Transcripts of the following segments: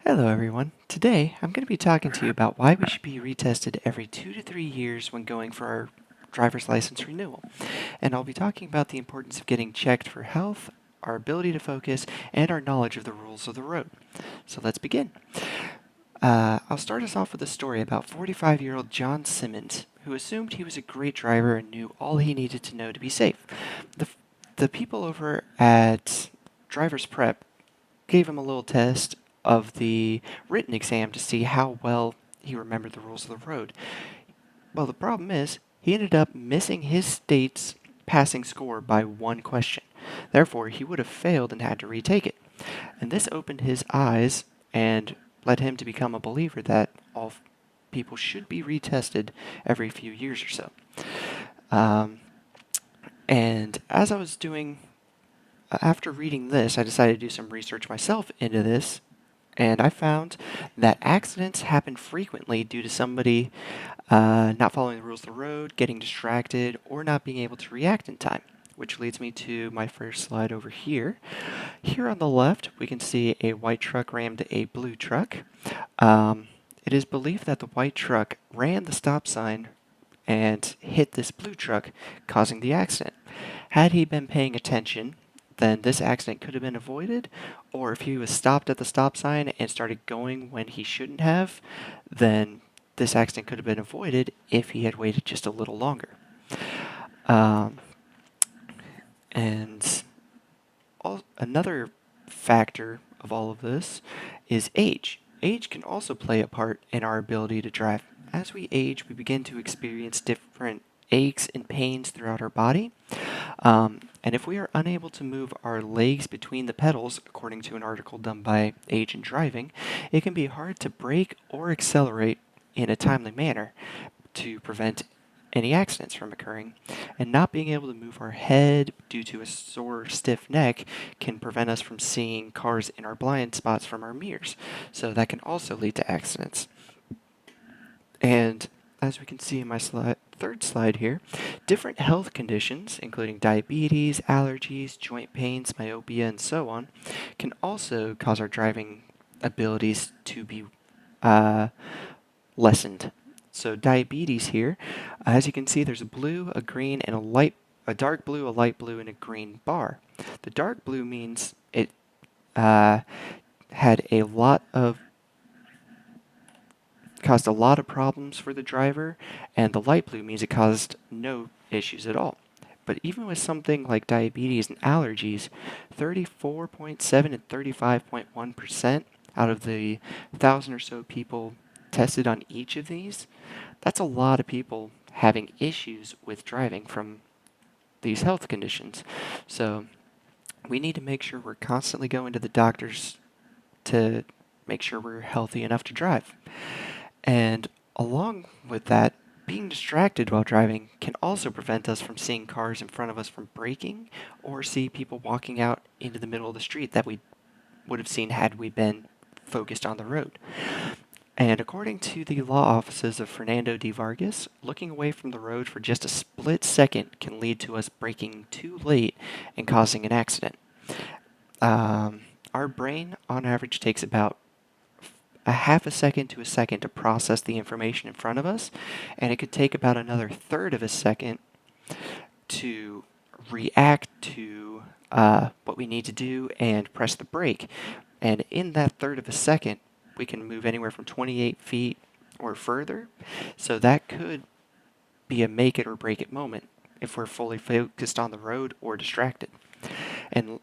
Hello everyone. Today I'm going to be talking to you about why we should be retested every 2 to 3 years when going for our driver's license renewal. And I'll be talking about the importance of getting checked for health, our ability to focus, and our knowledge of the rules of the road. So let's begin. I'll start us off with a story about 45-year-old John Simmons, who assumed he was a great driver and knew all he needed to know to be safe. The, the people over at Driver's Prep gave him a little test of the written exam to see how well he remembered the rules of the road. Well, the problem is, he ended up missing his state's passing score by one question. Therefore, he would have failed and had to retake it. And this opened his eyes and led him to become a believer that all people should be retested every few years or so. Um, and as I was doing, after reading this, I decided to do some research myself into this, and I found that accidents happen frequently due to somebody not following the rules of the road, getting distracted, or not being able to react in time. Which leads me to my first slide over here. Here on the left, we can see a white truck rammed a blue truck. It is believed that the white truck ran the stop sign and hit this blue truck, causing the accident. Had he been paying attention, then this accident could have been avoided, or if he was stopped at the stop sign and started going when he shouldn't have, then this accident could have been avoided if he had waited just a little longer. Um, and another factor of all of this is age. Age can also play a part in our ability to drive. As we age, we begin to experience different aches and pains throughout our body. And if we are unable to move our legs between the pedals, according to an article done by Age and Driving, it can be hard to brake or accelerate in a timely manner to prevent any accidents from occurring. And not being able to move our head due to a sore, stiff neck can prevent us from seeing cars in our blind spots from our mirrors. So that can also lead to accidents. And as we can see in my third slide here, different health conditions, including diabetes, allergies, joint pains, myopia, and so on, can also cause our driving abilities to be lessened. So diabetes here, as you can see, there's a blue, a green, and a dark blue, a light blue, and a green bar. The dark blue means it had a lot of caused a lot of problems for the driver, and the light blue means it caused no issues at all. But even with something like diabetes and allergies, 34.7 and 35.1% out of the 1,000 or so people tested on each of these, that's a lot of people having issues with driving from these health conditions. So we need to make sure we're constantly going to the doctors to make sure we're healthy enough to drive. And along with that, being distracted while driving can also prevent us from seeing cars in front of us from braking or see people walking out into the middle of the street that we would have seen had we been focused on the road. And according to the law offices of Fernando de Vargas, looking away from the road for just a split second can lead to us braking too late and causing an accident. Our brain, on average, takes about a half a second to a second to process the information in front of us, and it could take about another third of a second to react to what we need to do and press the brake. And in that third of a second, we can move anywhere from 28 feet or further. So that could be a make it or break it moment if we're fully focused on the road or distracted. And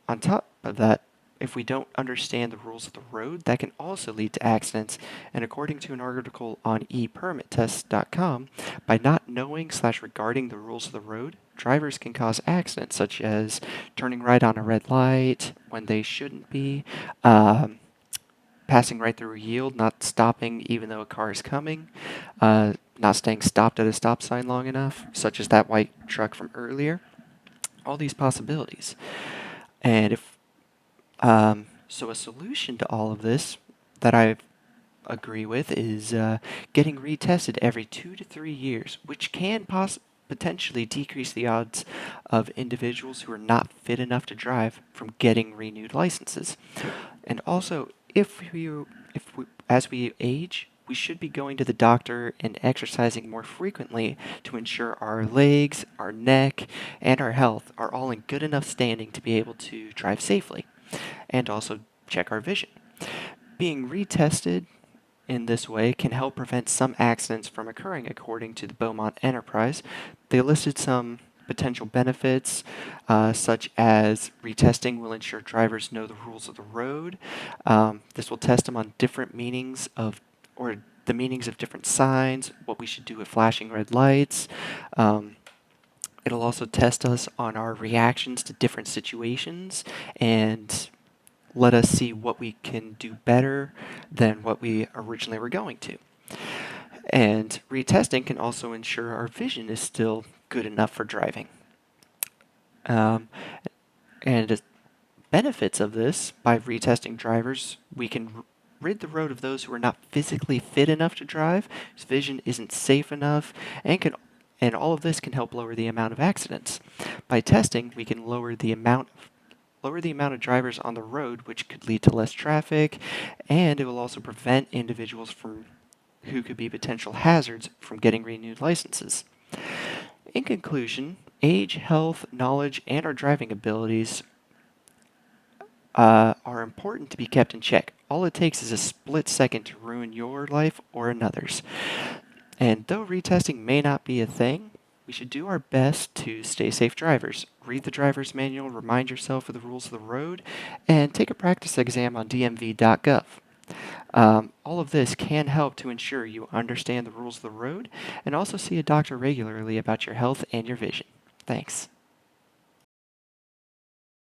on top of that, if we don't understand the rules of the road, that can also lead to accidents. And according to an article on epermittest.com, by not knowing/regarding the rules of the road, drivers can cause accidents such as turning right on a red light when they shouldn't be, passing right through a yield, not stopping even though a car is coming, not staying stopped at a stop sign long enough, such as that white truck from earlier. All these possibilities. And so a solution to all of this that I agree with is getting retested every 2 to 3 years, which can potentially decrease the odds of individuals who are not fit enough to drive from getting renewed licenses. And also, As we age, we should be going to the doctor and exercising more frequently to ensure our legs, our neck, and our health are all in good enough standing to be able to drive safely, and also check our vision. Being retested in this way can help prevent some accidents from occurring, according to the Beaumont Enterprise. They listed some potential benefits, such as retesting will ensure drivers know the rules of the road. This will test them on different meanings of, or the meanings of different signs, what we should do with flashing red lights. Um, It'll also test us on our reactions to different situations and let us see what we can do better than what we originally were going to. And retesting can also ensure our vision is still good enough for driving. Um, and benefits of this, by retesting drivers, we can rid the road of those who are not physically fit enough to drive, whose vision isn't safe enough, and all of this can help lower the amount of accidents. By testing, we can lower the amount of drivers on the road, which could lead to less traffic, and it will also prevent individuals from who could be potential hazards from getting renewed licenses. In conclusion, age, health, knowledge, and our driving abilities are important to be kept in check. All it takes is a split second to ruin your life or another's. And though retesting may not be a thing, we should do our best to stay safe drivers. Read the driver's manual, remind yourself of the rules of the road, and take a practice exam on dmv.gov. All of this can help to ensure you understand the rules of the road and also see a doctor regularly about your health and your vision. Thanks.